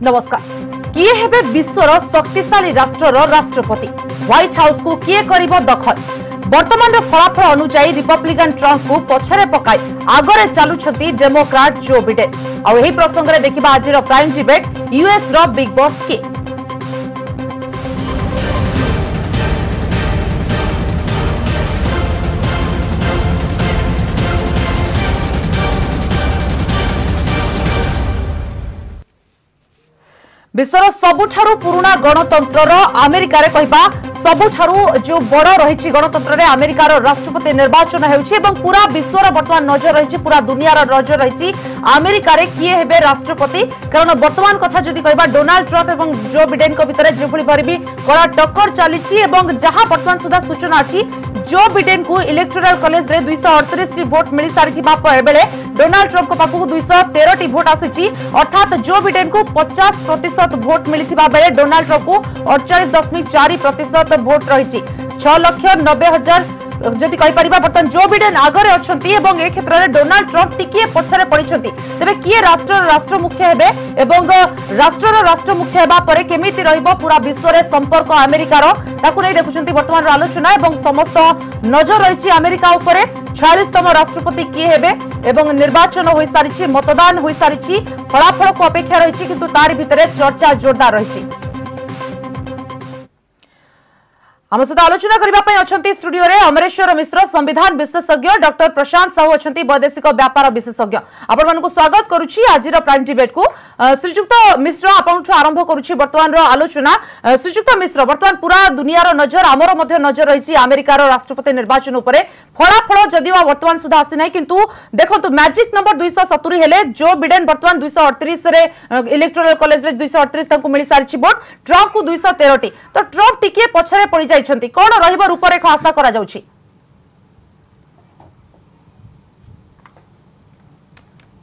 नमस्कार। किए हेबे विश्वर शक्तिशाली राष्ट्रर राष्ट्रपति? व्हाइट हाउस को किए करिबो दखल? वर्तमान फलाफल अनुसार रिपब्लिकन ट्रंप को पछरे पकाई आगरे चालुछंती डेमोक्राट जो बिडेन। आ एही प्रसंग रे देखिबा आजिर प्राइम डिबेट यूएस रो बिग बॉस के। विश्वर सबुठारु पुराना गणतंत्र अमेरिका रे कहबा सबुठारु जो बड़ रही गणतंत्र रे अमेरिकार राष्ट्रपति निर्वाचन होउछि एवं पूरा विश्वर वर्तमान नजर रही पूरा दुनियार नजर रही अमेरिका रे किए हेबे राष्ट्रपति। कारण वर्तमान कथा जदि कहबा डोनाल्ड ट्रंप एवं जो बिडेन को भितर जेभଳି भरबी कड़ा टक्कर चलीछि एवं जहां वर्तमान सुधा सूचना अछि जो बिडेन को इलेक्टोरल कॉलेज रे 238 टी वोट मिल सारिथिबा बेले डोनाल्ड ट्रंप को पाखु 213 टी वोट आसीछि। अर्थात जो बिडेन को 50% वोट मिलिथिबा बेले डोनाल्ड ट्रंप को 48.4% वोट रही 6,90,000 जदि कहि परिबा वर्तमान जो बिडेन आगरे अछंती एवं ए क्षेत्र रे डोनाल्ड ट्रंप टिकिए पछरे पड़िछंती। तबे किए राष्ट्र मुख्य हेबे एवं राष्ट्र मुख्य हेबा परे केमिति रहइबो पूरा विश्व रे संपर्क अमेरिका रो ताकु नै देखुछंती वर्तमान आलोचना एवं समस्त नजर रही अमेरिका उपरे। 46तम राष्ट्रपति किए हेबे एवं निर्वाचन होई सारिछि मतदान होई सारिछि फलाफल को अपेक्षा रही किंतु तारि भितरे चर्चा जोरदार रही। आम सहित आलोचना करने स्टूडियो रे अमरेश्वर मिश्र संविधान विशेषज्ञ डॉक्टर प्रशांत साहू अच्छा वैदेशिक व्यापार विशेषज्ञ आपण मानक स्वागत करुच्ची आज प्राइम डिबेट को। श्रीजुक्त मिश्र आपण आरंभ करुच्ची वर्तमान आलोचना। श्रीजुक्त मिश्र वर्तमान पूरा दुनियार नजर आमर मध्य नजर रही अमेरिकार राष्ट्रपति निर्वाचन उपरे फलाफल जदिव वर्तमान सुधा आसी ना किंतु देखो मैजिक नंबर 270 हेले जो बिडेन वर्तमान 238 रे इलेक्टोरल कॉलेज रे 238 मिल सारी वोट ट्रंप को 213 टी तो ट्रंप टिके पछरे पड़ी जाइछंती कोन रहिबो रूपरेखा आशा करा जाउछि?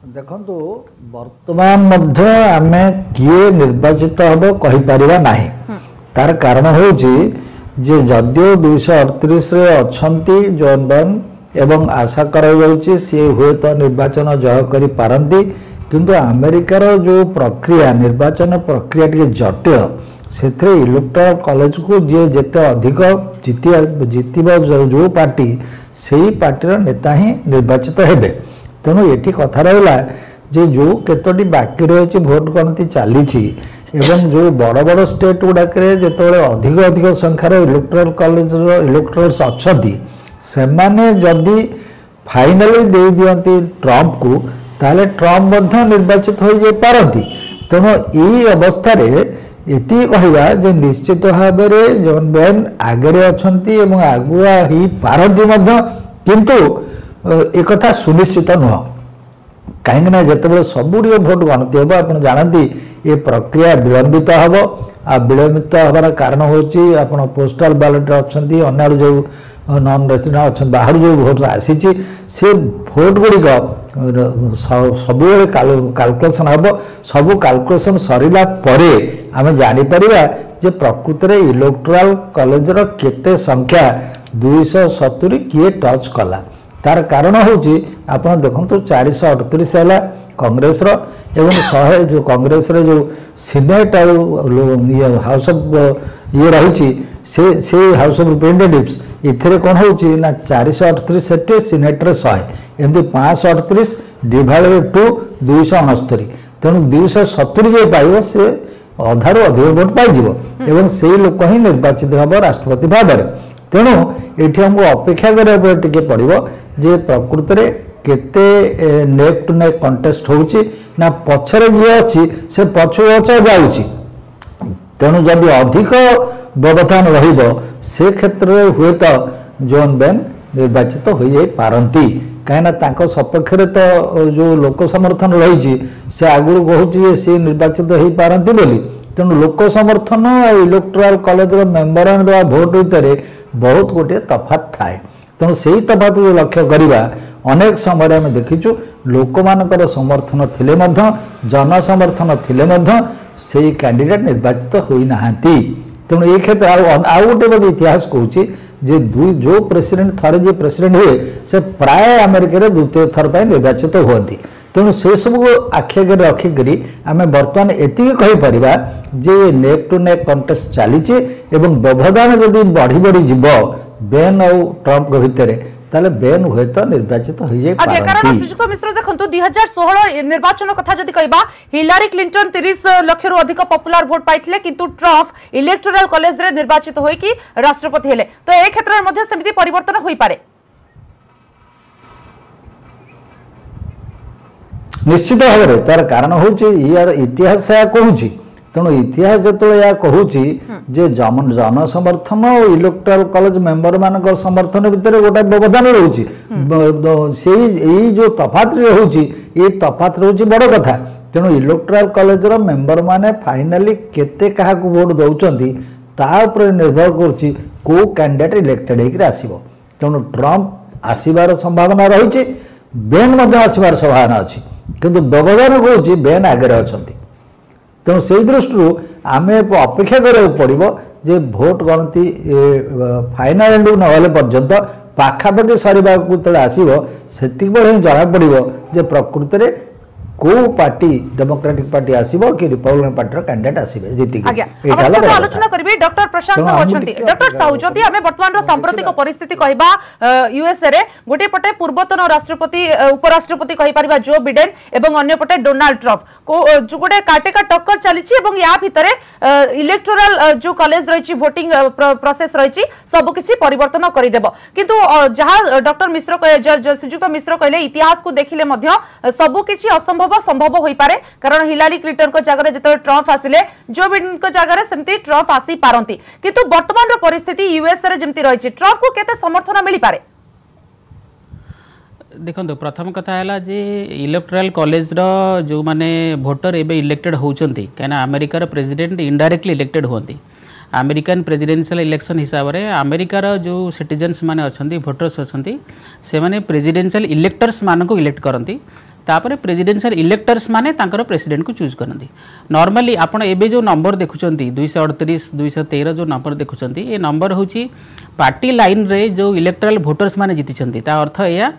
देखंतु वर्तमान मध्य आमे किए निर्वाचित हबो कहि परिबा नाही। तार कारण होउछि जे जदियो 238 रे अछंती जॉन बाइडेन एवं आशा करा जाउछि से होय तो निर्वाचन जय करि पारंती किंतु अमेरिकार जो प्रक्रिया निर्वाचन प्रक्रिया टिके जटिल से इलेक्टोरल कॉलेज को जे जेते अधिक जीतिबा जो पार्टी से ही पार्टीर नेता ही निर्वाचित हेबे। तेणु ये कथा रहा जे जो केतोटी बाकी रही भोट गणति चली एवं जो बड़ बड़ स्टेट गुड़ाक जिते अधिक अधिक संख्यार इलेक्टोरल कॉलेज इलेक्टोरल्स अच्छी से जदि फाइनाली दे दियंती ट्रंप को ताले ट्रंप निर्वाचित हो जाई पारंती। तेणु यही अवस्था एति कहवा जे निश्चित भाव में जॉन बाइडेन आगे अच्छी आगुआ ही पारंती किंतु एक कथा सुनिश्चित नुह कहीं जिते सबुड़ भोट गणति हम आप जानती ये प्रक्रिया विलंबित हम आ विलंबित हबार कारण हूँ पोस्टाल बैलेट अच्छा अन्य जो नॉन रेसिडेंट अच्छा बाहर जो भोट आसी से भोट गुड़िक सब कैलकुलेशन हम सब कैलकुलेशन सरला परे आम जापर जे प्रकृत में इलेक्टोरल कॉलेज केते संख्या 270 किए टच कला। तार कारण हूँ आप देखो 438 है कांग्रेस एवं 100 कांग्रेस जो सीनेट हाउस ऑफ ये रही से हाउस ऑफ रिप्रेजेंटेटिव्स इथे कौन होची ना 438 सेटे सीनेटर 100 एमती 538 डिवाइडेड टू 269 तेणु 270 जे पाइब से अधारू अधिक भोट पाई एवं से लोक ही निर्वाचित हम राष्ट्रपति भाव में। तेणु ये हमको अपेक्षा करके पड़ो जे प्रकृत में केते नेक टू नेक कंटेस्ट होची ना पछरे जे अच्छी से पछु जाउची। तेणु जदि अधिक व्यवधान रहिबो से क्षेत्र में हुए तो जॉन बाइडेन निर्वाचित हो जाई पारंती कहीं सपक्ष तो जो लोक समर्थन रही से आगुरी कहूँ सी निर्वाचित हो पारंती बोली। तेणु लोक समर्थन और इलेक्टोरल कॉलेज मेम्बर देवा भोट भितर बहुत गोटे तफात थाए। तेणु से ही तफात लक्ष्य करवा अनेक समय आम देखीचु लोक मानकर समर्थन थिले जन समर्थन थिले से कैंडिडेट निर्वाचित होना। तेणु ये क्षेत्र आउ गोटे इतिहास कहूँ जे जो प्रेसिडेंट थे जे प्रेसिडेंट हुए से प्राय अमेरिका द्वितीय थर पर निर्वाचित हुए तेणु से सब आखि आगे रखिकी आम बर्तमान एति कहीपर जे नेक टू नेक कंटेस्ट चली व्यवधान जदि बढ़ी बढ़ी जीव बेन और ट्रंप भितर ताले बेन हुए तो निर्वाचित हो जाए कारण श्रीजुक्त मिश्र देखंतु 2016 निर्वाचन कथा जदि कहबा हिलारी क्लिंटन 30 लाख रु अधिक पॉपुलर वोट पाइथिले किंतु ट्रंप इलेक्टोरल कॉलेज रे निर्वाचित होई कि राष्ट्रपति हेले तो ए क्षेत्र में मध्य समिति परिवर्तन होई पारे निश्चित भाव में तार कारण हूँ यार इतिहास या कहूँ तेणु इतिहास जो या कहूँ जे जन समर्थन और इलेक्टोरल कॉलेज मेंबर मान समर्थन भितर गोटे व्यवधान रोचे से जो तफात रोचे ये तफात रोचे बड़ कथा तेणु इलेक्टोरल कॉलेज मेंबर माने फाइनाली केते क्या वोट दौरान तापर निर्भर करुच्ची कौ कैंडिडेट इलेक्टेड होकर आसो तेणु ट्रंप आसबार संभावना रही बेन आसबार संभावना अच्छी किंतु व्यवधान कौन बेन आगे अच्छा तेणु से दृष्टि आम अपेक्षा करा पड़ो जे भोट गणति फाइनाल एंड नगले पर्यंत पाखापाखि सरीवा आसो से जना पड़ो जे प्रकृत में को पार्टी डेमोक्रेटिक पार्टी आसीबो कि रिपब्लिकन पार्टी कैंडिडेट आसीबे जीति के एटा हम आलोचना करबी डॉक्टर प्रशांत साहू अछंती डॉक्टर साहू जदि हमें वर्तमान सांप्रतिक परिस्थिति कहबा यूएसए रे गोटे पटे पूर्वतन राष्ट्रपति उपराष्ट्रपति कहि परिबा जो बिडेन एवं अन्य पटे डोनाल्ड ट्रम्प को जो गोटे काटेका टक्कर चलीछि एवं या भितरे इलेक्टोरल जो कॉलेज रहिछि वोटिंग प्रोसेस रहिछि सब किछि परिवर्तन करि देबो किंतु जहां डॉक्टर मिश्र श्रीजुक्त मिश्र कहले इतिहास को देखिले मध्य सब किछि असंभव संभव होई पारे कारण हिलारी क्लिंटन को जगह जते ट्रम्प आसिले जो बिडेन को जगह सेमती ट्रम्प आसी पारंती किंतु वर्तमान रो परिस्थिति यूएस रे जेमती रहिछि ट्रम्प को केते समर्थन मिली पारे देखो प्रथम कथा है जे इलेक्टोरल कॉलेज रो जो माने वोटर एबे इलेक्टेड होउचंती काना अमेरिका रो प्रेसिडेंट इनडायरेक्टली इलेक्टेड होंती अमेरिकन प्रेसिडेंशियल इलेक्शन हिसाब रे अमेरिका रो जो सिटीजन्स माने अछंती वोटर्स अछंती से माने प्रेसिडेंशियल इलेक्टर्स मान को इलेक्ट करंती तापर प्रेसिडेंशियल इलेक्टर्स माने तांकर प्रेसिडेंट को चूज करंती नॉर्मली आपण एबे जो नंबर देखुचंती 238 213 जो नंबर देखुचंती ए नंबर होची पार्टी लाइन रे जो इलेक्टोरल वोटर्स माने जीतिचंती ता अर्थ एया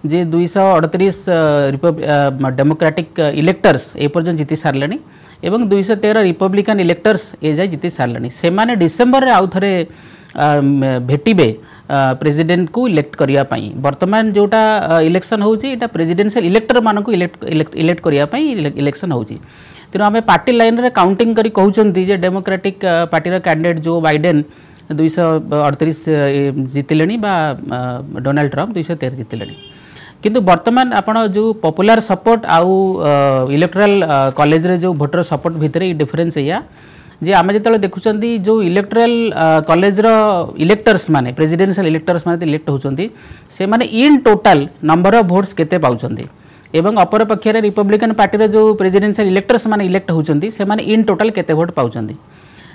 जे 238 डेमोक्रेटिक इलेक्टर्स ए पर्यंत जीति सारलेनी एवं 213 रिपब्लिकन इलेक्टर्स ए जाय जीति सारलेनी से माने डिसेंबर रे आउ थरे भेटिबे प्रेसिडेंट को इलेक्ट करिया पई वर्तमान जोटा इलेक्शन होउची एटा प्रेसिडेंशियल इलेक्टर मान को इलेक्ट करिया पई इलेक्शन होउची तेनु आमे पार्टी लाइन रे काउंटिंग करी कहउचंती जे डेमोक्रेटिक पार्टी रा कैंडिडेट जो बाइडेन 238 जीतिलेनी बा डोनाल्ड ट्रम्प 213 जीतिलेनी किंतु वर्तमान आपण जो पॉपुलर सपोर्ट आउ इलेक्टोरल कॉलेज रे जो वोटर सपोर्ट भितरे डिफरेंस या जे आम जो देखुं जो इलेक्टोरल कॉलेज रो इलेक्टर्स माने प्रेसिडेंशियल इलेक्टर्स माने इलेक्ट होचंती से माने in total number of votes केते पाउचंती एवं अपर पक्ष रे रिपब्लिकन पार्टी रो जो प्रेसिडेंशियल इलेक्टर्स माने इलेक्ट होचंती से माने इन टोटल केते वोट पाउचंती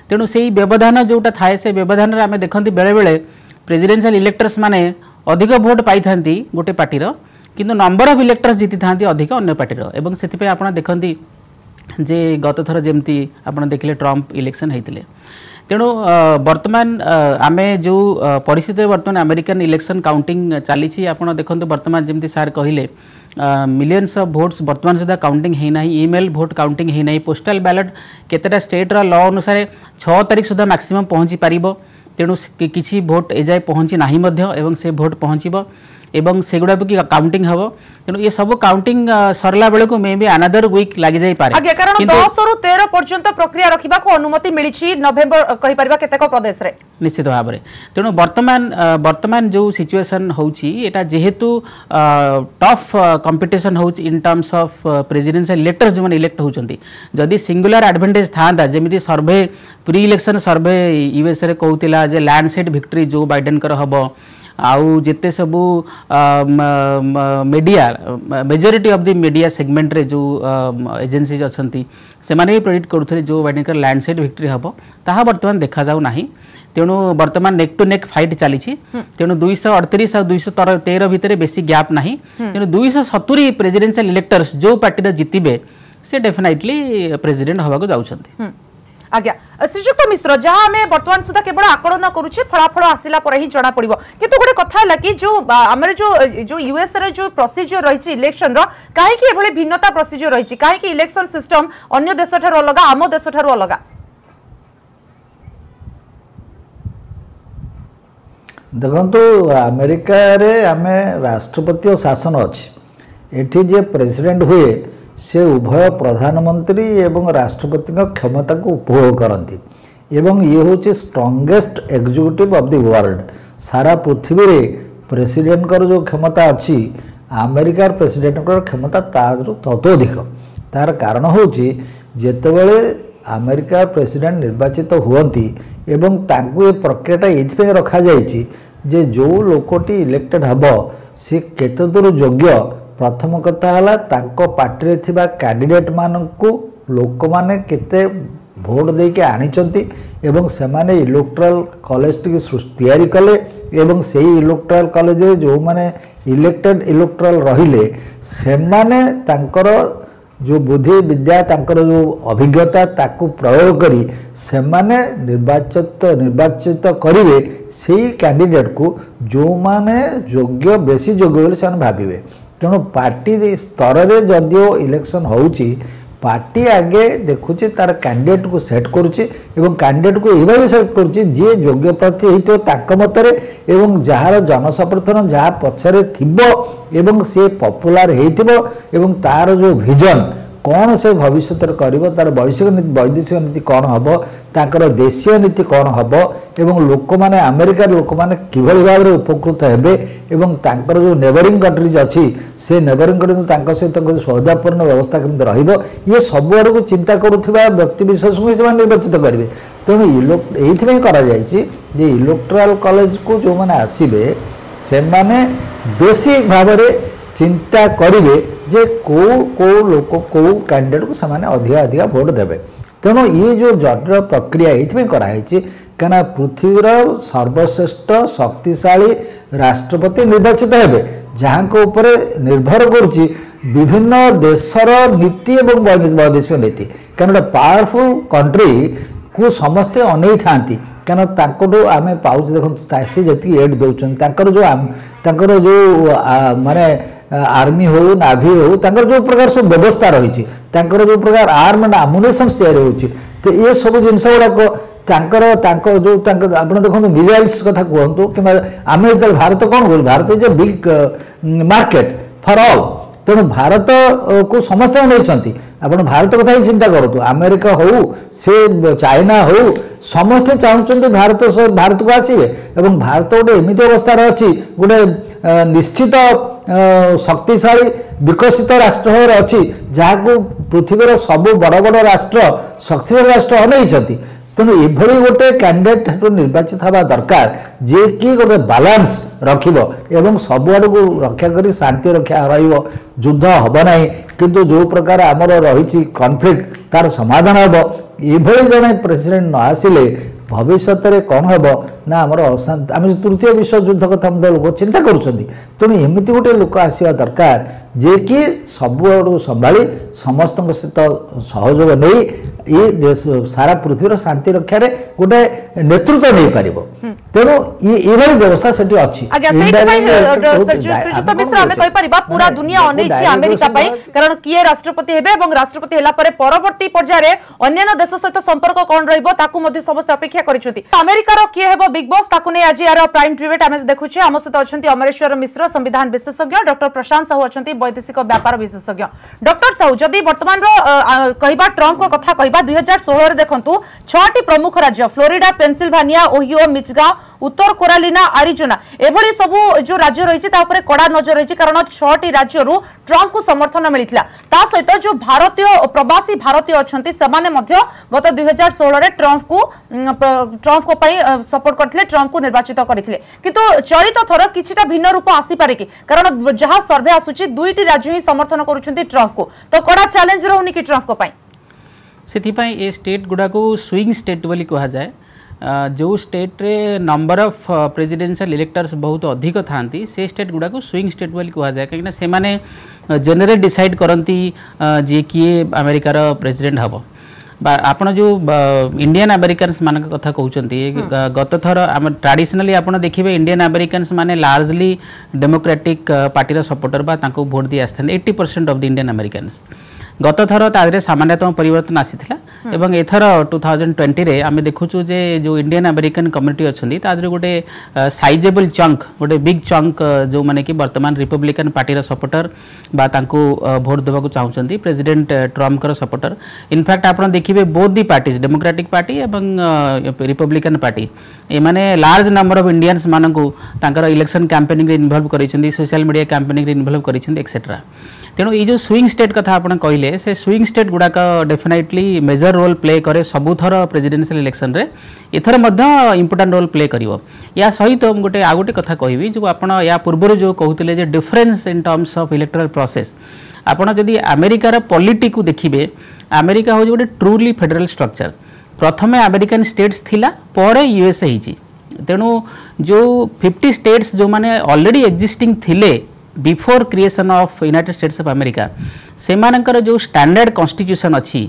तेणु से व्यवधान जोटा थाए से व्यवधान आम देखते बेले बेले प्रेसिडेंशियल इलेक्टर्स माने अधिक वोट पाई थांती गोटे पार्टी रो किंतु नंबर ऑफ इलेक्टर्स जीति थांती अधिक अन्य पार्टी रो एवं सेति आपण देखंती जे गत थर जमती आपन देखले ट्रम्प इलेक्शन होते तेणु वर्तमान आमे जो परिस्थिति वर्तमान अमेरिकन इलेक्शन काउंटिंग चली आपड़ देखते वर्तमान जमती सार कहले मिलियंस ऑफ वोट्स वर्तमान सुधा काउंटिंग है ना ईमेल वोट काउंटिंग है ना पोस्टल बैलेट केतेटा स्टेट रो लॉ अनुसार 6 तारीख सुधा मैक्सिमम पहुँची पारिबो तेणु किसी भोट एजाए पहुँची ना एवं से भोट पहुँचब एवं सेगुड़ा भी काउंटिंग हम तेणु ये सब काउंटिंग सरला बेले को मे बी अनदर वीक लग जाई पारे आगे कारण 10 रु 13 पर्यंत प्रक्रिया रखिबा को अनुमति मिलिछि नवेम्बर कहि परिबा केतेक प्रदेश रे निश्चित भाव में तेणु वर्तमान जो सिचुएशन होउछि एटा जेहेतु टफ कंपटीशन होउछि in terms of presidential electors जो इलेक्ट होउछंती जदि सिंगुलर एडवांटेज थांदा जेमिति survey pre election survey US रे कहउतिला जे लैंडस्लाइड विक्ट्री जो बाइडेन कर हबो आउ जिते सबू media majority of the media segment रे जो एजेंसीज अच्छी से माने भी प्रेडिक्ट करुथे जो बाइडेन का लैंडस्लाइड विक्ट्री हम ताहा वर्तमान देखा जाऊ नाही तेणु वर्तमान नेक टू नेक फाइट चली तेणु 238 और 213 भितर बेसी गैप नाही तेणु 270 प्रेसिडेंशियल इलेक्टर्स जो पार्टी जीतिबे से डेफिनेटली प्रेसिडेंट हवा को जाउछंती आज्ञा श्रीजुक्त मिश्र जहाँ आम बर्तमान सुधा केवल आकलन करुचे फलाफल आसला पर ही जना पड़ो किंतु गोटे कथा है कि जो आम जो यूएस रे जो प्रोसीजर रही इलेक्शन कहीं भिन्नता प्रोसीजर रही कहीं इलेक्शन सिस्टम अन्य देश ठार अलग आम देश ठार अलग देखो अमेरिका रे आमे राष्ट्रपति शासन अच्छी एठी जे प्रेसिडेंट हुए से उभय प्रधानमंत्री एवं राष्ट्रपति क्षमता को उपभोग करती एवं ये हूँ strongest executive of the world सारा पृथ्वी रे प्रेसिडेंट कर जो क्षमता अच्छी अमेरिकार प्रेसिडेंट क्षमता ततोधिक तार कारण हूँ जेतेबेले अमेरिका प्रेसिडेंट निर्वाचित हुअंती एवं तांकु ये प्रक्रियाटा ये रखा जाइए जे जो लोकटी इलेक्टेड हब सी केते दूर योग्य प्रथम कथा है तांको पार्टी थिबा कैंडिडेट मानकु लोक माने केते भोट देके आनिचंती एवं सेमाने इलेक्टोरल कॉलेज टी तैयारी कले एवं सेही इलेक्टोरल कॉलेज रे जो माने इलेक्टेड इलेक्टोरल रहिले सेमाने तांकर जो बुद्धि विद्या तांकर जो अभिज्ञता ताकू प्रयोग करी सेमाने निर्वाचित करिवे सेही कैंडिडेट को जो माने योग्य बेसी योग्य बोली से भाविबे तेणु पार्टी स्तर में जदियो इलेक्शन होउची पार्टी आगे देखुची तार कैंडिडेट को सेट करुची एवं कैंडिडेट को ये सेट करुची जे योग्य प्रार्थी होइतो ताक मतरे एवं जार जनसमर्थन जहाँ पछरे थिबो एवं से पॉपुलर हेइथिबो एवं तार जो विजन कौन से भविष्य करिवो तार वैदेशिक नीति कौन हम ताकर देशीय नीति कौन हम एवं लोक माने अमेरिकार लोक माने किभଳି भाव उपकृत हेबे एवं तांकर जो नेबरिंग कंट्रीज अच्छी से नेबरिंग कंट्री तांकर सहित सौदापूर्ण व्यवस्था केमती रहिबो ये सब आड़ को चिंता करुवा व्यक्ति विशेष को से निर्वाचित करेंगे तेणु ये करा जायछि जे इलेक्टोरल कॉलेज को जो माने आसीबे से माने बेसी भाव चिंता करेंगे जे को लोक को कैंडिडेट को सामान्य अधिका अधिका भोट देवे तेणु ये जो जटिल प्रक्रिया ये कराई कहीं पृथ्वीर सर्वश्रेष्ठ शक्तिशाली राष्ट्रपति निर्वाचित हेबे जहाँ को ऊपर निर्भर करुच्ची विभिन्न देशर नीति एवं वैदेशिक नीति कहीं पावरफुल कंट्री को समस्ते अनै था कहीं आम पाँच देखो सी जी एड दौरान जो माने आर्मी हो नाभी हो जो प्रकार सब व्यवस्था रही जो प्रकार आर्म एंड आमुनेशन तैयारी होची तो ये सब जिनस गुड़ाक जो आप देखो मिसाइल्स कथा कहतु कि आम जो भारत कौन करूँ Bharat is a big market for all तेणु भारत को समस्ते नहीं आप भारत कथा ही चिंता करूँ अमेरिका हो से चाइना हो समस्ते चाहते भारत को आसवे और भारत गोटे एमती अवस्था अच्छी गोटे निश्चित शक्तिशाली विकसित राष्ट्र अच्छी जहाँ को पृथ्वीर सब बड़ बड़ राष्ट्र शक्तिशाली राष्ट्र अनैछंती तेणु एभली गोटे कैंडिडेट निर्वाचित हवा दरकार जे कि गोटे बालांस रखिबो एवं सब आड़ को रक्षा करी शांति रक्षा रहिबो युद्ध हब नहीं किंतु जो प्रकार आमर रही कॉन्फ्लिक्ट तार समाधान हम एभली जने प्रेसिडेंट न आसिले भविष्य में कौन हम ना आम अशांति आम तृतीय विश्व युद्ध कथा लोक चिंता करुँच एमती गोटे लोक आसवा दरकार जे कि सबुआड़ संभाली समस्त सहित सहयोग नहीं ये देश सारा पृथ्वीर शांति रक्षा रे गोटे नेतृत्व नहीं पार तेणु ये व्यवस्था से अच्छी पूरा दुनिया अनैछि अमेरिका पाई कारण किए राष्ट्रपति हेबे एवं राष्ट्रपति हेला परे परवर्ती पर्याय अन्य देश सहित संपर्क कौन रहिबो ताकू मध्ये समस्त अपेक्षा करिसेंती अमेरिकार किए हेबो बिग बॉस ताकू नै आज यार प्राइम डिबेट आमे देखुछे आम सहित अछंती अमरेश्वर मिश्र संविधान विशेषज्ञ डॉक्टर प्रशांत साहू अछंती वैदेशिक व्यापार विशेषज्ञ डॉक्टर साहू जदि वर्तमान कहबा ट्रम्प को कथा कहबा 2016 रे देखंतु 6टी प्रमुख राज्य फ्लोरिडा पेंसिल्वानिया ओहियो मिचिगान उत्तर कोरालिना आरिजोना एभली सब जो राज्य रही कड़ा नजर रही कारण 6टी राज्य ट्रम्प को समर्थन मिलता ता सहित जो भारतीय प्रवासी भारतीय अच्छा से गत 2016 रे ट्रम्प को सपोर्ट करते ट्रम्प को निर्वाचित करते किंतु चलित थर किछिटा भिन्न रूप आसीपारे कि कारण जहाँ सर्वे आसुची 2टी राज्य ही समर्थन करुछंती ट्रम्प को तो कड़ा चैलेंज रहउनी कि ट्रम्प को से ये स्टेट गुड़ा को स्विंग स्टेट बोली कहा जाए जो स्टेट रे नंबर ऑफ प्रेसिडेंशियल इलेक्टर्स बहुत अधिक थांती से स्टेट गुड़ा को स्विंग स्टेट बोली कहा जाए कहीं से माने जनरल डिसाइड करती जे किए अमेरिकार प्रेसिडेंट हम आपण जो इंडियन अमेरिकन्स मान कथा कहउचंती गत थर हम ट्रेडिशनली आपण देखिबे इंडियन अमेरिकन्स माने लार्जली डेमोक्रेटिक पार्टी रो सपोर्टर बा तांको वोट दी आस्थान 80% ऑफ द इंडियन अमेरिकन्स गत थर तादरे सामान्यतम परिवर्तन आसीथिला एवं एथर 2020 रे आमे देखुछु जे जो इंडियन अमेरिकन कम्युनिटी अछंदी तादरे गोटे साइजेबल चंक गोटे बिग चंक जो माने कि वर्तमान रिपब्लिकन पार्टी रो सपोर्टर बा तांको वोट देबाकू चाहुचंदी प्रेसिडेंट ट्रम्प कर सपोर्टर इनफैक्ट आपण देखिबे both the parties Democratic Party एवं रिपब्लिकन पार्टी ए माने लार्ज नंबर ऑफ इंडियंस मानकू तांकर इलेक्शन कैंपेनिंग रे इन्वॉल्व करिसेंदी सोशल मीडिया कैंपेनिंग रे इन्वॉल्व करिसेंदी एक्सेट्रा तेणु ये जो स्विंग स्टेट कथा आपन कहले से स्विंग स्टेट गुड़ाक डेफिनेटली मेजर रोल प्ले करे सबुथर प्रेसिडेंशियल इलेक्शन रे एथर मध्य इंपोर्टेंट रोल प्ले करिवो या सहित गोटे आ गोटे कथा कहबी जो आपन या पूर्व जो कहउतिले जे difference in terms of electoral process आपन जदि अमेरिकार पॉलिटी को देखिबे अमेरिका हो गोटे ट्रूली फेडरल स्ट्रक्चर प्रथमे अमेरिकन स्टेट्स थिला परे यूएसए हिची तेणु जो 50 स्टेट्स जो माने ऑलरेडी एग्जिस्टिंग थिले before creation of United states of America से मानकर जो स्टैंडर्ड कॉन्स्टिट्यूशन अच्छी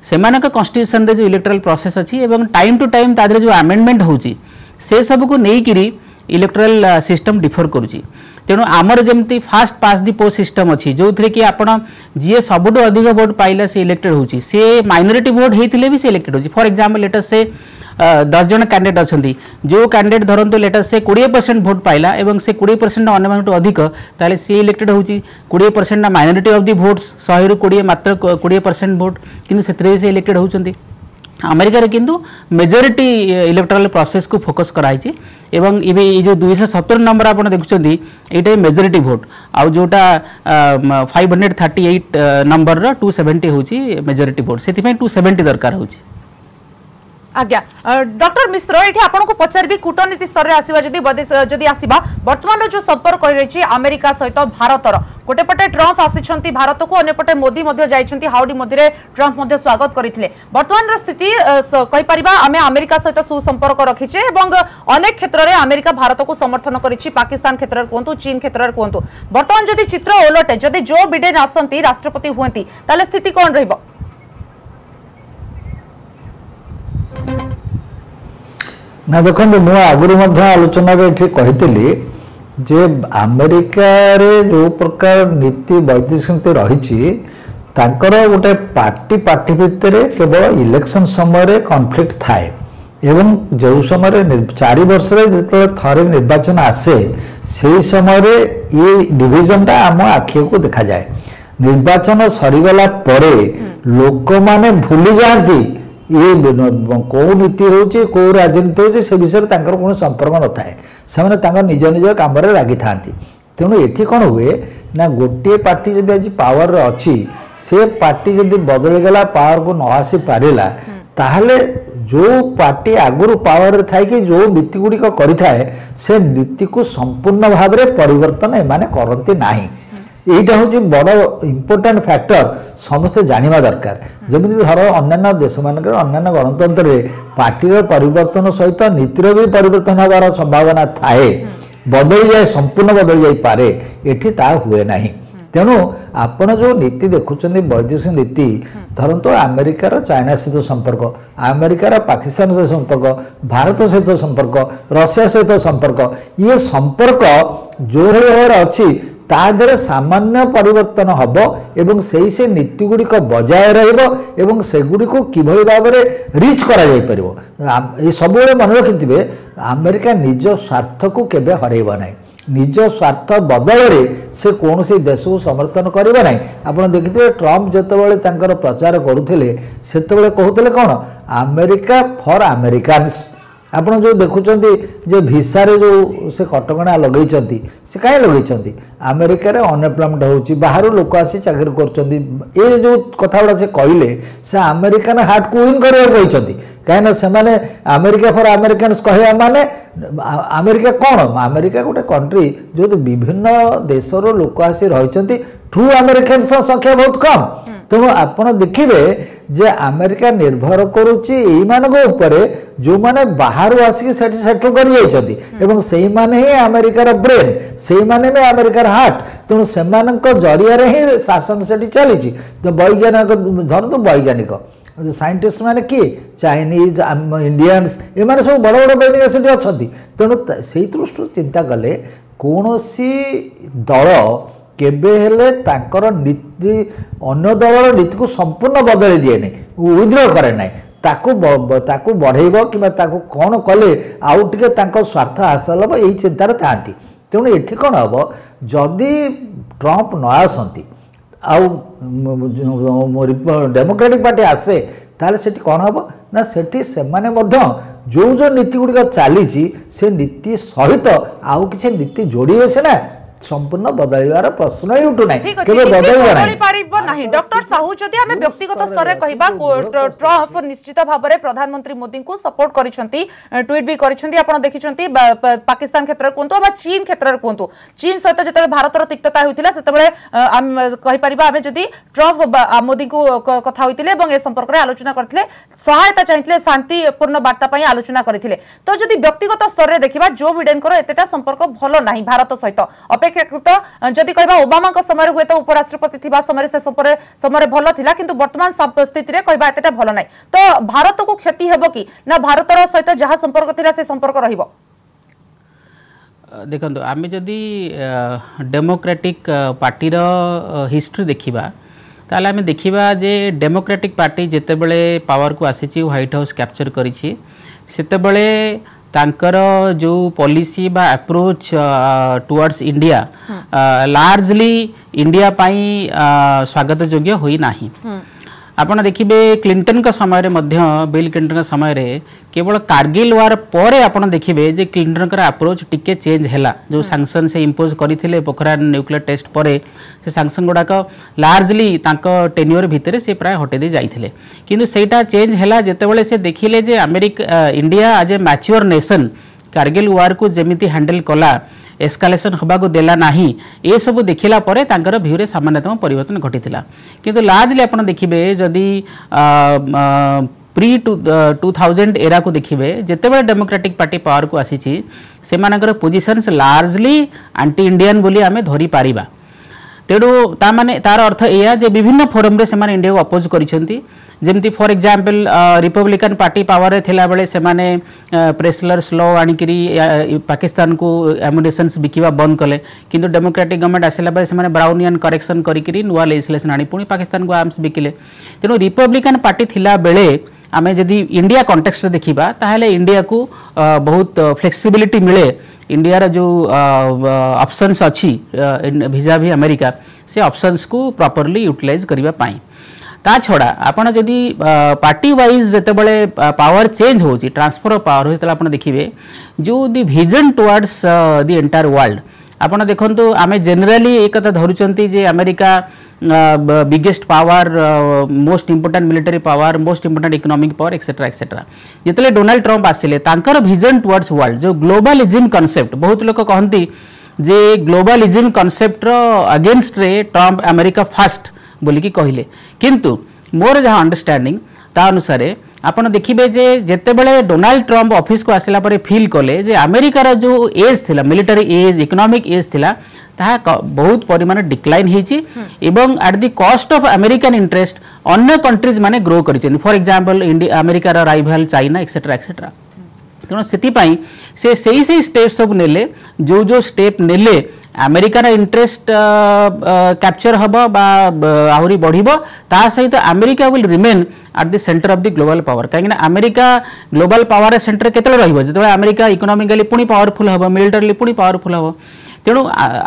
से मानक कॉन्स्टिट्यूशन रे जो इलेक्टोरल प्रोसेस अच्छी एवं टाइम टू टाइम तादरे जो अमेंडमेंट होची से सब को नहीं किरी इलेक्टोरल सिस्टम डिफर करूची तेणु आमर जमती फास्ट पास दी पोस्ट सिस्टम अच्छी जो थे कि आपण जी सबुठ अधिक वोट पाइला से इलेक्टेड होची से माइनॉरिटी वोट होते भी से इलेक्टेड होची फॉर एग्जांपल लेट अस से 10 जन कैंडिडेट अच्छी जो कैंडिडेट धरतु लेटर से 20% भोट पाइला एवं से 20% अन्य अधिक ताले सी इलेक्टेड होची 20% माइनॉरिटी ऑफ दी वोट्स 100 रु 20 मात्र 20% वोट किंतु से से इलेक्टेड होचंती अमेरिका रे किंतु मेजॉरिटी इलेक्टोरल प्रोसेस को फोकस कराई एवं ये जो 270 नंबर आपन देखुचंती एटा मेजॉरिटी वोट आउ जोटा 538 नंबर रो 270 होची मेजॉरिटी वोट सेति पय 270 दरकार होची आज्ञा डॉक्टर मिश्र ये आपन को पचारबी कूटनीति स्तर आसीबा जदि आसीबा वर्तमान जो संपर्क रही अमेरिका सहित भारतर गोटे पटे ट्रम्प आसी भारत को अन्यपटे मोदी जाइछंती हाउडी मोदी ट्रम्प स्वागत करथिले वर्तमान स्थिति कहि परिबा आमे अमेरिका सहित सुसंपर्क रखिछे एवं अनेक क्षेत्र में अमेरिका भारत को समर्थन करिछि पाकिस्तान क्षेत्र कोंतु चीन क्षेत्र कोंतु वर्तमान जदि चित्र ओलटे जदि जो बिडेन आसंती राष्ट्रपति हुंती ताले स्थिति कोन रहइबो ना देखो मु आगुरी आलोचना कही जे अमेरिका रे जो प्रकार नीति वैदेशिक नीति रही गोटे पार्टी पार्टी भितर केवल इलेक्शन समय कॉन्फ्लिक्ट थाए एवं जो समय 4 वर्ष जो थे निर्वाचन आसे से समय ये डिविजनटा आम आखि को देखा जाए निर्वाचन सरीगला परे लोक माने भूली जाती ये कौ नीति होची कौ राजनीति होची से विषय कौन संपर्क न थाए से निज निज काम लगी था तेणु ये कौन हुए ना गोटे पार्टी जदि आज पावर अच्छी से पार्टी जदि बदलीगला पावर को न आसी पारा ताहले जो पार्टी आगुरी पावर थाए कि जो नीति गुड़िक करें से नीति को संपूर्ण भाव में परिवर्तन एमाने करती नहीं यहीटा हूँ बड़ इम्पोर्टाट फैक्टर समस्ते जाना दरकार जमी धर अन्य देश मान अन्य गणतंत्र पार्टी परिवर्तन सहित नीतिर भी परिवर्तन होवार संभावना थाए बदली जाए संपूर्ण बदली जापे एठी ता हुए नहीं तेणु आपण जो नीति देखुं वैदेशिक नीति धरतु अमेरिकार चाइना सहित संपर्क अमेरिकार पाकिस्तान सहित संपर्क भारत सहित संपर्क रशिया सहित संपर्क ये संपर्क जो भाव अच्छी तादरे सामान्य परिवर्तन हब एवं से नीति गुड़िक बजाय रही सेगुड़ी किभली भाव में रिच करा जाई परिबो ये सब मन रखिथे अमेरिका निज स्वार्थ को केबे हरैब ना निज स्वार्थ बदल से कौन सी देश को समर्थन करेगा ना आप देखिए ट्रम्प जिते प्रचार करुले से कहते कौन अमेरिका फॉर अमेरिकान्स आप जो देखुं भिसा रे जो से कटकणा लगे से कहीं लगे अमेरिका रे अनएम्प्लॉयमेंट होची बाहर लोक आसी चाकरी कर जो कथा गुड़ा से कहले से अमेरिकन हार्ट को विन कर कहीं से अमेरिका फॉर अमेरिकान्स कह माने अमेरिका कौन अमेरिका गोटे कंट्री जो विभिन्न देशर लोक आसी रही ट्रू अमेरिकान्स संख्या बहुत कम तेणु आपड़ देखिए जे अमेरिका निर्भर करुच्ची जो माने बाहर आसिक सेटल कर से ही अमेरिकार ब्रेन से माने भी अमेरिकार हार्ट तेणु से जरिया ही शासन से चली वैज्ञानिक धरतु वैज्ञानिक साइंटिस्ट माने किए चाइनीज इंडियंस एमाने सब बड़ बड़ बैज्ञानिक सेठी अछंती तेणु से दृष्टि चिंता कले कौनसी दल केबे हेले तांकर नीति अन्य दलर नीति को संपूर्ण बदली दिए नहीं विद्रोह करे नहीं ताकू बढ़ेब कि कौन कले आउ टे स्वार्थ हासिल हम यही चिंतार था तेणु ये कौन हम जदि ट्रंप न आसती आउ डेमोक्रेटिक पार्टी आसे ताले सेठी कौन हम ना सेठी सेमाने मध्य जो जो नीति गुड़िक चली से नीति सहित आउ किसी नीति जोड़े से ना संपूर्ण बदलिवार प्रश्न ही उठु नाही केबे बदलिवार नाही डॉक्टर साहू जदि हमें व्यक्तिगत स्तर रे कहिबा ट्रंप निश्चित भाव में प्रधानमंत्री मोदी को सपोर्ट करिसंती ट्वीट भी करिसंती आपण देखिसंती पाकिस्तान क्षेत्र कोंतो बा चीन क्षेत्र कोंतो चीन सहित जतले भारतर तिक्तता होइतिला सेतबेले कहि परिबा हमें जदि ट्रंप मोदी को कथा होइतिले एवं ए संपर्क रे आलोचना करथिले सहायता चाहिथिले शांतिपूर्ण वार्ता पई आलोचना करथिले तो जदि व्यक्तिगत स्तर रे देखिबा जो बिडेन को एतेटा संपर्क भलो नाही भारत सहित अपेक्षाकृत जदि कहबा ओबामा को समय हुए तो उपराष्ट्रपति थिबा समय से समय भलो थिला किंतु वर्तमान स्थिति रे कहबा एतेटा भलो नाही तो भारत को क्षति हेबो कि ना भारतर सहित जहा संपर्क थिला से संपर्क रहिबो देखंतु आमे जदि डेमोक्रेटिक पार्टी रो हिस्ट्री देखिबा ताले आमे देखिबा जे डेमोक्रेटिक पार्टी जेतेबेले पावर को आसीची व्हाइट हाउस कैप्चर करिछि सेतेबेले तांकर जो पॉलिसी बा approach towards India largely India पाई स्वागत योग्य होई नाही आपण देखिबे क्लिंटन का समय रे मध्य बिल क्लिंटन का समय रे केवल कारगिल वार परे आपण देखिबे जे क्लिंटन का अप्रोच टिके चेंज हैला जो सैंक्शन से इंपोज करिथिले पोखरान न्यूक्लियर टेस्ट परे से सैंक्शन गुडा का लार्जली तांको टेन्योर भितरे से प्राय हटे दे जाइथिले किंतु सेटा चेंज हैला जेतेबेले से देखिले जे America India as a mature nation Kargil war को जेमिति हैंडल कला एस्कालेशन हवा को देला नाही ए सब देखिला परे तांकर व्यू रे सामान्यतम परिवर्तन घटिथिला किंतु लार्जली आपण देखिबे जदी प्री 2000 एरा को देखिबे जेतेबेले डेमोक्रेटिक पार्टी पावर को आसीची सेमानकर पोजिशन्स लार्जली एंटी इंडियन बोली आमे धरी पारिबा तेडो ता माने तार अर्थ एया जे विभिन्न फोरम रे सेमान इंडिया को अपोज करिसंती जेमती for example Republican Party power रे थिला बेले सेमाने प्रेसलर्स लॉ आनिकरी पाकिस्तान को एमुनेशंस बिकिबा बंद कले किंतु डेमोक्रेटिक गवर्नमेंट आसिला बेले सेमाने ब्राउनियन करेक्शन करिकरी नुवा लेजिस्लेशन आनी पुनी पाकिस्तान को आर्म्स बिकिले तेनो रिपब्लिकन पार्टी थिला बेले आमे जदी इंडिया कॉन्टेक्स्ट रे देखिबा ताहेले इंडिया को बहुत फ्लेक्सिबिलिटी मिले इंडिया रो जो ऑप्शंस अछि भिजा भी अमेरिका से ऑप्शंस को प्रॉपर्ली यूटिलाइज करिबा पाई ता छड़ा आपण जदि पार्टी वाइज जेतेबेले पावर चेंज होची ट्रांसफर ऑफ पावर होतला आपण देखिबे जो the vision towards the entire world आपण देखंतु आमे जनरली एक कथा धरुचंती जे America biggest power most important military power most important economic power etcetera etcetera जेतेले डोनाल्ड ट्रंप आसिले तांकर विजन टुवर्ड्स वर्ल्ड जो ग्लोबलिज्म कांसेप्ट बहुत लोक कहंती जे ग्लोबलिज्म कांसेप्ट रो अगेंस्ट रे ट्रंप अमेरिका फर्स्ट बोली की कहले किंतु मोर जहाँ अंडरस्टैंडिंग ता अनुसार आपण देखिबे जे जेतेबेले डोनाल्ड ट्रंप ऑफिस को आसिला परे फील कले जे अमेरिका रो जो एज थिला मिलिटरी एज इकोनॉमिक एज थिला ता बहुत परिमाण डिक्लाइन हेची एवं at the cost of American interest अन्य कंट्रीज माने ग्रो करिछन फॉर एग्जांपल इंडिया अमेरिका रो राइवल चाइना एक्सेट्रा एक्सेट्रा तेणु से सही स्टेप सब नेले जो स्टेप नेले अमेरिकार इंटरेस्ट कैप्चर हम आहरी बढ़ ता सहित America will remain at the centre of the global power कहीं अमेरिका ग्लोबल पावर सेंटर केतले रहिबो जेतबे अमेरिका इकोनॉमिकली पुनी पावरफुल हम मिलिटरीली पुनी पावरफुल हम तेणु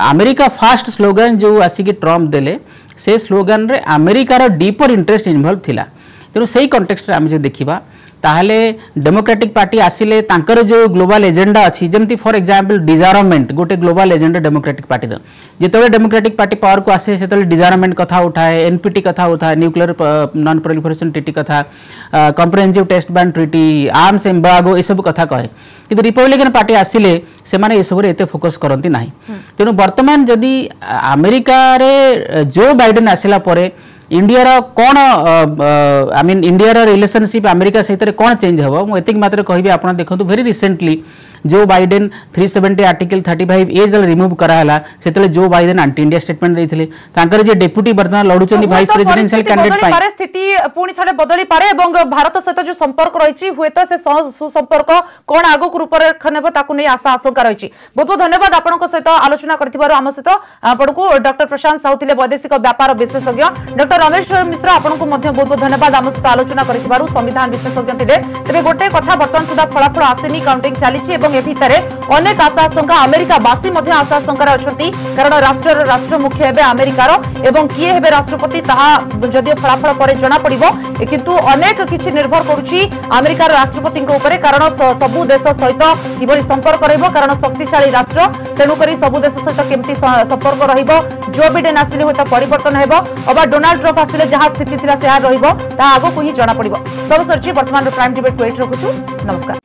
अमेरिका फास्ट स्लोगन जो आसिक ट्रंप देले से स्लोगन रे अमेरिकार डीपर इंटरेस्ट इन्वॉल्व थिला तेणु सही कॉन्टेक्स्ट रे आमे जे देखिबा ताहले डेमोक्रेटिक पार्टी आसिले तांकर जो ग्लोबल एजेंडा अच्छी जमती फॉर एग्जांपल डिजारमेंट गोटे ग्लोबल एजेंडा डेमोक्रेटिक पार्टी जिते डेमोक्रेटिक पार्टी पावर को आसे से डिजारमेंट कथा उठाए एनपीटी कथा उठाए न्यूक्लियर नॉन प्रोलिफरेशन ट्रीटी कथा comprehensive test ban treaty arms embargo ये सब कथा कहे कि रिपब्लिकन पार्टी आसिले से माने ये सब एते फोकस करती ना तेणु बर्तमान जदि अमेरिका रे जो बाइडेन आसिला परे इंडिया रो कौन आई मीन इंडिया रो रिलेशनशिप अमेरिका सहित कौन चेंज हम मुझे मात्र कहबी आप देखो very recently Joe Biden 370 article 35 A जल रिमूव कराला सेतले Joe Biden anti India statement देथिले तांकर जे डेप्यूटी वर्तमान लडुचंदी वाइस प्रेसिडेंशियल कैंडिडेट पाई स्थिति पुणी थरे बदली पारे एवं भारत सहित जो संपर्क रही हुए तो से सुसंपर्क कौन आगक रूपरेखा नेब ताकू नहीं आशा आशंका रही। बहुत बहुत धन्यवाद आपनक सहित आलोचना करथिबारु आम सहित आपनकू डॉक्टर प्रशांत साहू थिले वैदेशिक व्यापार विशेषज्ञ डॉक्टर रमेश मिश्र आपनकू बहुत बहुत धन्यवाद आम सहित आलोचना करथिबारु संविधान विशेषज्ञ थिले। तेबे गोटे कथा बर्तमान सुधा फलाफल आसेनी काउंटिंग चली एवं ए भितर अनेक आशा आशंका अमेरिका बासी मध्य आशा आशंका अछंती कारण राष्ट्र मुख्य हेबे अमेरिकार एवं किए हेबे राष्ट्रपति ताहा जदियो फलाफल पर जना पड़िबो किंतु अनेक किछि निर्भर करूची अमेरिकार राष्ट्रपति ऊपर कारण सबु देश सहित किभली संपर्क रहइबो कारण शक्तिशाली राष्ट्र तेणु करी सबु देश सहित केमती संपर्क रहइबो। जो बिडेन आसिले होता परिवर्तन हेबो अबा डोनाल्ड ट्रम्प आसिले जहा स्थिति थिला सेहा रहइबो ता आगो को ही जना पड़िबो। सब सरची वर्तमान प्राइम डिबेट को एट रखुछु। नमस्कार।